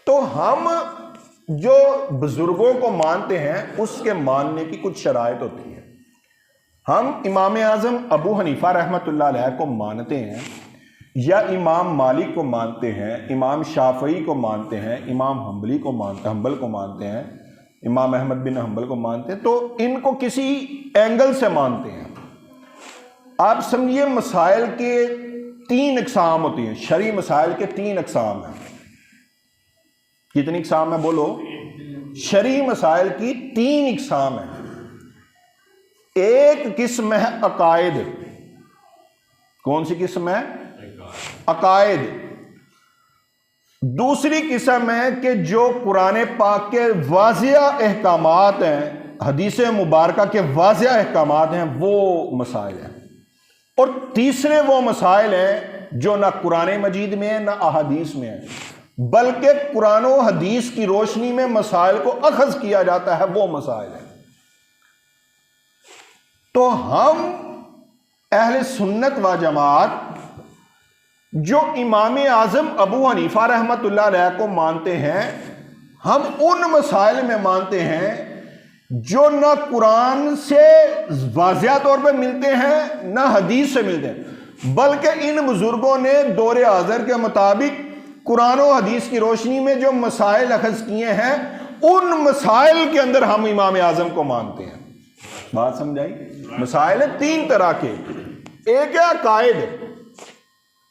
تو ہم جو بزرگوں کو مانتے ہیں اس کے ماننے کی کچھ شرائط ہوتی ہے. ہم امام اعظم ابو حنیفہ رحمۃ اللہ علیہ کو مانتے ہیں یا امام مالک کو مانتے ہیں, امام شافعی کو مانتے ہیں, امام حنبل کو مانتے ہیں, امام احمد بن حنبل کو مانتے ہیں, تو ان کو کسی اینگل سے مانتے ہیں. آپ سمجھیے مسائل کے 3 اقسام ہوتی ہیں. شرعی مسائل کے 3 اقسام ہیں. کتنی اقسام ہیں بولو؟ شرعی مسائل کی 3 اقسام ہیں. ایک قسم ہے عقائد. کون سی قسم ہے؟ عقائد. دوسری قسم ہے کہ جو قرآن پاک کے واضح احکامات ہیں, حدیث مبارکہ کے واضح احکامات ہیں, وہ مسائل ہیں. اور تیسرے وہ مسائل ہیں جو نہ قرآن مجید میں ہیں نہ احادیث میں ہیں, بلکہ قرآن و حدیث کی روشنی میں مسائل کو اخذ کیا جاتا ہے, وہ مسائل ہیں. تو ہم اہل سنت و جماعت جو امام اعظم ابو حنیفہ رحمۃ اللہ علیہ کو مانتے ہیں, ہم ان مسائل میں مانتے ہیں جو نہ قرآن سے واضح طور پہ ملتے ہیں نہ حدیث سے ملتے ہیں, بلکہ ان بزرگوں نے دور حاضر کے مطابق قرآن و حدیث کی روشنی میں جو مسائل اخذ کیے ہیں, ان مسائل کے اندر ہم امام اعظم کو مانتے ہیں. بات سمجھائی؟ مسائل 3 طرح کے. ایک ہے عقائد,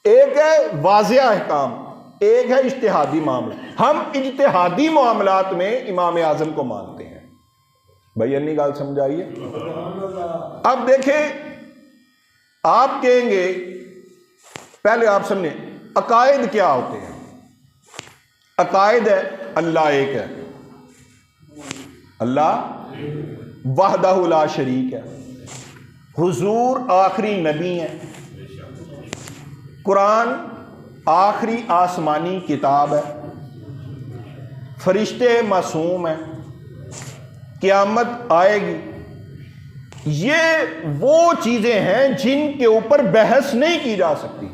ایک ہے واضح احکام, ایک ہے اجتہادی معاملہ. ہم اجتہادی معاملات میں امام اعظم کو مانتے ہیں. بھائی انی گال سمجھائیے. اب دیکھیں, آپ کہیں گے, پہلے آپ سمجھیں عقائد کیا ہوتے ہیں. عقائد ہے اللہ ایک ہے, اللہ وحدہ لا شریک ہے, حضور آخری نبی ہیں, قرآن آخری آسمانی کتاب ہے, فرشتے معصوم ہیں, قیامت آئے گی. یہ وہ چیزیں ہیں جن کے اوپر بحث نہیں کی جا سکتی.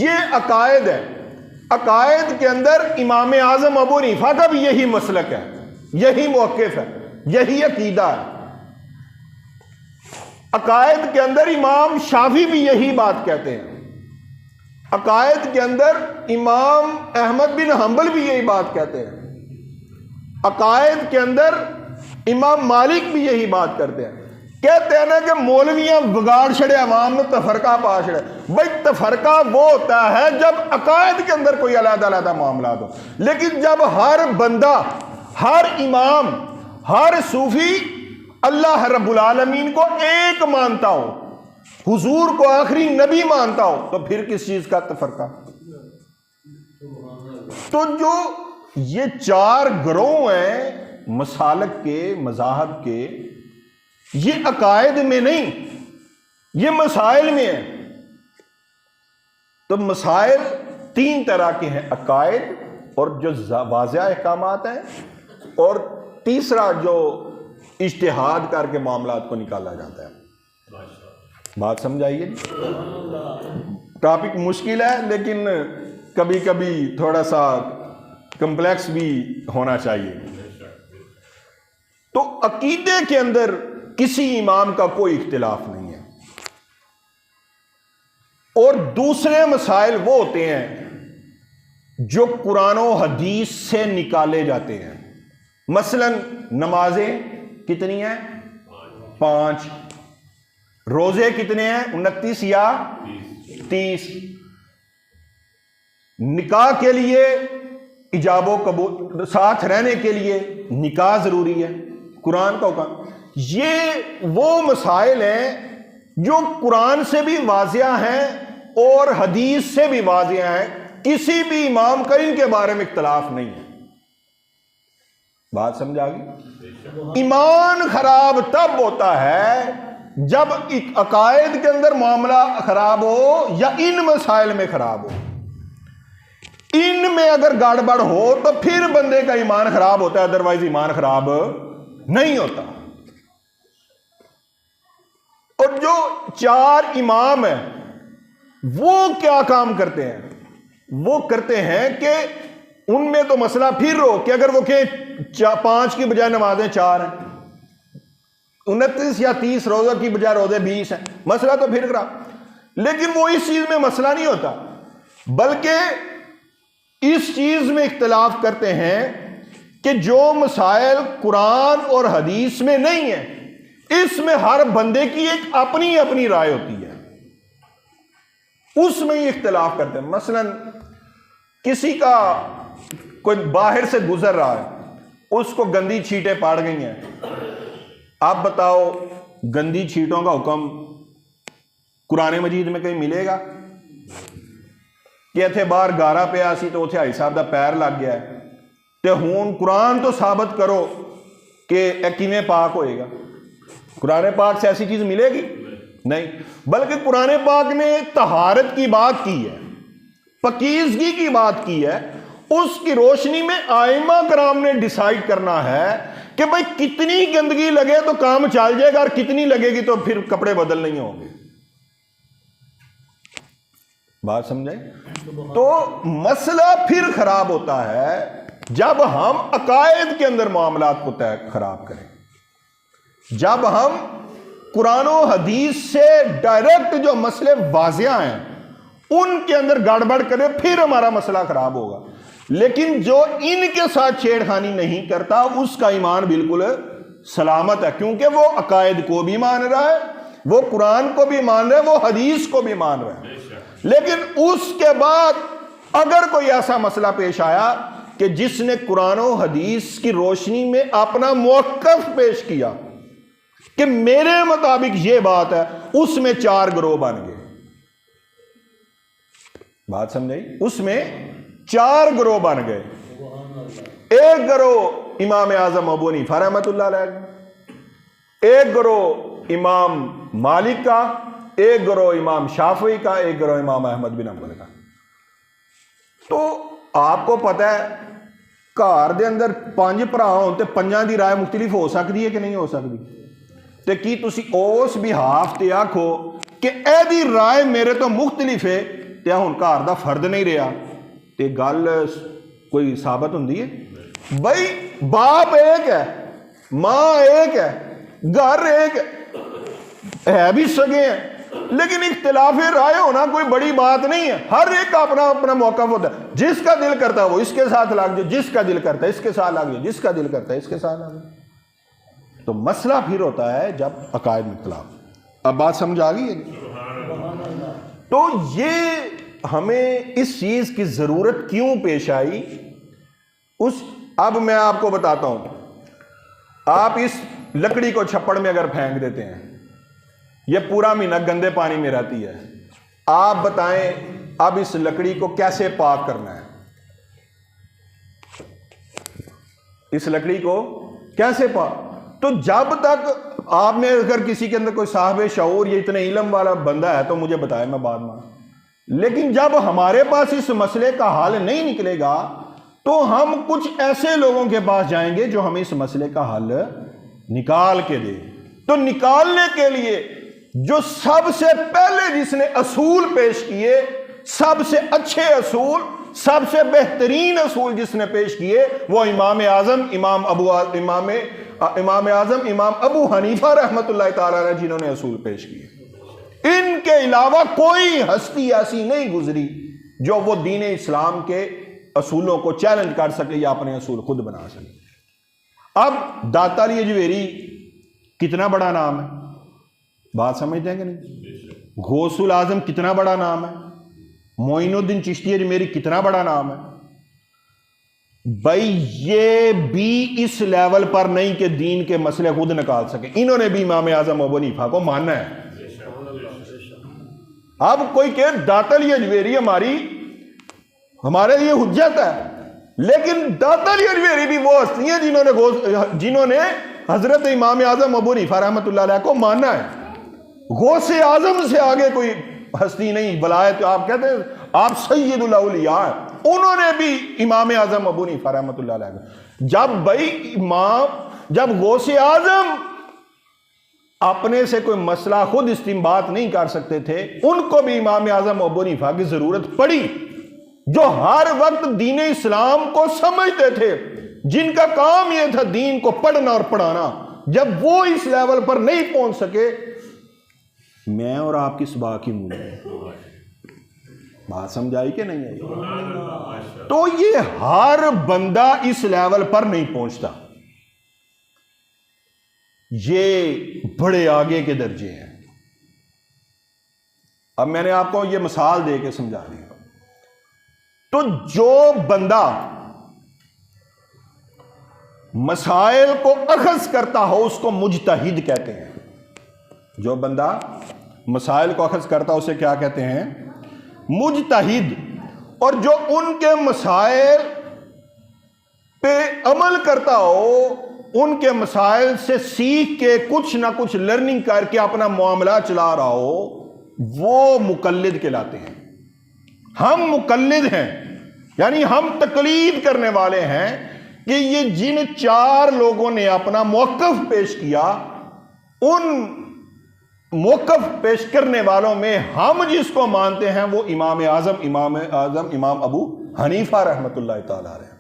یہ عقائد ہے. عقائد کے اندر امام اعظم ابو حنیفہ کا بھی یہی مسلک ہے, یہی موقف ہے, یہی عقیدہ ہے. عقائد کے اندر امام شافعی بھی یہی بات کہتے ہیں. عقائد کے اندر امام احمد بن حنبل بھی یہی بات کہتے ہیں. عقائد کے اندر امام مالک بھی یہی بات کرتے ہیں. کہتے ہیں نا کہ مولویاں بگاڑ چھڑے, عوام میں تفرقہ پا چھڑے. بھائی تفرقہ وہ ہوتا ہے جب عقائد کے اندر کوئی علیحدہ علیحدہ معاملات ہو, لیکن جب ہر بندہ, ہر امام, ہر صوفی اللہ رب العالمین کو ایک مانتا ہو, حضور کو آخری نبی مانتا ہو, تو پھر کس چیز کا تفرقہ؟ تو جو یہ 4 گروہ ہیں مسالک کے, مذاہب کے, یہ عقائد میں نہیں, یہ مسائل میں ہیں. تو مسائل 3 طرح کے ہیں, عقائد اور جو واضح احکامات ہیں, اور تیسرا جو اجتہاد کر کے معاملات کو نکالا جاتا ہے. بات سمجھائیے. ٹاپک مشکل ہے لیکن کبھی کبھی تھوڑا سا کمپلیکس بھی ہونا چاہیے. تو عقیدے کے اندر کسی امام کا کوئی اختلاف نہیں ہے. اور دوسرے مسائل وہ ہوتے ہیں جو قرآن و حدیث سے نکالے جاتے ہیں. مثلا نمازیں کتنی ہیں؟ 5. روزے کتنے ہیں؟ 29 یا 30. نکاح کے لیے ایجاب و قبول, ساتھ رہنے کے لیے نکاح ضروری ہے, قرآن کا حکم. یہ وہ مسائل ہیں جو قرآن سے بھی واضح ہیں اور حدیث سے بھی واضح ہیں. کسی بھی امام کا ان کے بارے میں اختلاف نہیں ہے. بات سمجھ آ گئی؟ ایمان خراب تب ہوتا ہے جب عقائد کے اندر معاملہ خراب ہو یا ان مسائل میں خراب ہو. ان میں اگر گڑبڑ ہو تو پھر بندے کا ایمان خراب ہوتا ہے, ادروائز ایمان خراب نہیں ہوتا. اور جو 4 امام ہیں وہ کیا کام کرتے ہیں؟ وہ کرتے ہیں کہ ان میں تو مسئلہ پھر ہو کہ اگر وہ کہ 5 کی بجائے نمازیں 4 ہیں، 29 یا 30 روزہ کی بجائے روزے 20 ہیں، مسئلہ تو پھر خراب۔ لیکن وہ اس چیز میں مسئلہ نہیں ہوتا، بلکہ اس چیز میں اختلاف کرتے ہیں کہ جو مسائل قرآن اور حدیث میں نہیں ہیں، اس میں ہر بندے کی ایک اپنی اپنی رائے ہوتی ہے، اس میں ہی اختلاف کرتے ہیں۔ مثلا کسی کا کوئی باہر سے گزر رہا ہے، اس کو گندی چھینٹیں پاڑ گئی ہیں، آپ بتاؤ گندی چھینٹوں کا حکم قرآن مجید میں کہیں ملے گا کہ اتھے باہر گارا پہ آسی تو اتھے آئی صاحب دا پیر لگ گیا ہے تے ہون قرآن تو ثابت کرو کہ کیویں پاک ہوئے گا؟ قرآن پاک سے ایسی چیز ملے گی؟ نہیں، بلکہ قرآن پاک نے طہارت کی بات کی ہے، پاکیزگی کی بات کی ہے، اس کی روشنی میں ائمہ کرام نے ڈیسائیڈ کرنا ہے کہ بھئی کتنی گندگی لگے تو کام چل جائے گا اور کتنی لگے گی تو پھر کپڑے بدل نہیں ہوں گے۔ بات سمجھیں؟ تو مسئلہ پھر خراب ہوتا ہے جب ہم عقائد کے اندر معاملات کو خراب کریں، جب ہم قرآن و حدیث سے ڈائریکٹ جو مسئلے واضح ہیں ان کے اندر گڑبڑ کرے، پھر ہمارا مسئلہ خراب ہوگا۔ لیکن جو ان کے ساتھ چھیڑ خانی نہیں کرتا اس کا ایمان بالکل سلامت ہے، کیونکہ وہ عقائد کو بھی مان رہا ہے، وہ قرآن کو بھی مان رہا ہے، وہ حدیث کو بھی مان رہا ہے۔ لیکن اس کے بعد اگر کوئی ایسا مسئلہ پیش آیا کہ جس نے قرآن و حدیث کی روشنی میں اپنا موقف پیش کیا کہ میرے مطابق یہ بات ہے، اس میں 4 گروہ بن گئے۔ بات سمجھے؟ اس میں 4 گروہ بن گئے۔ ایک گروہ امام اعظم ابو حنیفہ رحمۃ اللہ علیہ، ایک گروہ امام مالک کا، ایک گروہ امام شافعی کا، ایک گروہ امام احمد بن حنبل کا۔ تو آپ کو پتہ ہے گھر دے اندر 5 بھرا ہون تے 5 دی رائے مختلف ہو سکتی ہے کہ نہیں ہو سکتی؟ تے کی تسی اس بحاف تے آکھو کہ اے دی رائے میرے تو مختلف ہے تے ہن گھر دا فرد نہیں رہا تے گل کوئی ثابت ہوندی ہے؟ بھائی باپ ایک ہے، ماں ایک ہے، گھر ایک ہے بھی سگے ہیں، لیکن اختلاف رائے ہونا کوئی بڑی بات نہیں ہے، ہر ایک کا اپنا اپنا موقف ہوتا ہے، جس کا دل کرتا ہے وہ اس کے ساتھ لگ جائے، جس کا دل کرتا ہے اس کے ساتھ لگ جائے، جس کا دل کرتا ہے اس کے ساتھ لگ جائے۔ تو مسئلہ پھر ہوتا ہے جب عقائد میں اختلاف۔ اب بات سمجھ آ گئی ہے؟ تو یہ ہمیں اس چیز کی ضرورت کیوں پیش آئی، اب میں آپ کو بتاتا ہوں۔ آپ اس لکڑی کو چھپڑ میں اگر پھینک دیتے ہیں، یہ پورا مہینہ گندے پانی میں رہتی ہے، آپ بتائیں اب اس لکڑی کو کیسے پاک کرنا ہے؟ اس لکڑی کو کیسے پاک؟ تو جب تک آپ میں اگر کسی کے اندر کوئی صاحب شعور یا اتنے علم والا بندہ ہے تو مجھے بتائے، میں بعد میں۔ لیکن جب ہمارے پاس اس مسئلے کا حل نہیں نکلے گا تو ہم کچھ ایسے لوگوں کے پاس جائیں گے جو ہمیں اس مسئلے کا حل نکال کے دے۔ تو نکالنے کے لیے جو سب سے پہلے جس نے اصول پیش کیے، سب سے اچھے اصول، سب سے بہترین اصول جس نے پیش کیے، وہ امام اعظم امام ابو حنیفہ رحمۃ اللہ تعالی علیہ، جنہوں نے اصول پیش کیے۔ ان کے علاوہ کوئی ہستی ایسی نہیں گزری جو وہ دین اسلام کے اصولوں کو چیلنج کر سکے یا اپنے اصول خود بنا سکے۔ اب داتا علی اجویری کتنا بڑا نام ہے، بات سمجھتے ہیں کہ نہیں؟ غوث العظم کتنا بڑا نام ہے، معین الدین چشتی اجمیری کتنا بڑا نام ہے۔ بھائی یہ بھی اس لیول پر نہیں کہ دین کے مسئلے خود نکال سکے، انہوں نے بھی امام اعظم ابو حنیفہ کو ماننا ہے۔ اب کوئی کہ داتا علی اجویری ہمارے لیے حجت ہے، لیکن داتا علی اجویری بھی وہ ہستی ہیں جنہوں نے حضرت امام اعظم ابو حنیفہ رحمۃ اللہ علیہ کو ماننا ہے۔ غوث اعظم سے آگے کوئی ہستی نہیں، ولایت آپ کہتے ہیں آپ سید الاولیاء ہیں، انہوں نے بھی امام اعظم ابو حنیفہ رحمۃ اللہ علیہ جب غوث اعظم اپنے سے کوئی مسئلہ خود استنباط نہیں کر سکتے تھے، ان کو بھی امام اعظم ابو حنیفہ کی ضرورت پڑی جو ہر وقت دین اسلام کو سمجھتے تھے، جن کا کام یہ تھا دین کو پڑھنا اور پڑھانا، جب وہ اس لیول پر نہیں پہنچ سکے، میں اور آپ کس بات کی مونی ہے؟ بات سمجھائی کہ نہیں آئی؟ تو یہ ہر بندہ اس لیول پر نہیں پہنچتا، یہ بڑے آگے کے درجے ہیں۔ اب میں نے آپ کو یہ مثال دے کے سمجھا دی۔ تو جو بندہ مسائل کو اخذ کرتا ہو اس کو مجتہد کہتے ہیں۔ جو بندہ مسائل کو اخذ کرتا ہے اسے کیا کہتے ہیں؟ مجتہد۔ اور جو ان کے مسائل پہ عمل کرتا ہو، ان کے مسائل سے سیکھ کے کچھ نہ کچھ لرننگ کر کے اپنا معاملہ چلا رہا ہو، وہ مقلد کہلاتے ہیں۔ ہم مقلد ہیں، یعنی ہم تقلید کرنے والے ہیں کہ یہ جن 4 لوگوں نے اپنا موقف پیش کیا، ان موقف پیش کرنے والوں میں ہم جس کو مانتے ہیں وہ امام اعظم امام ابو حنیفہ رحمۃ اللہ تعالی علیہ۔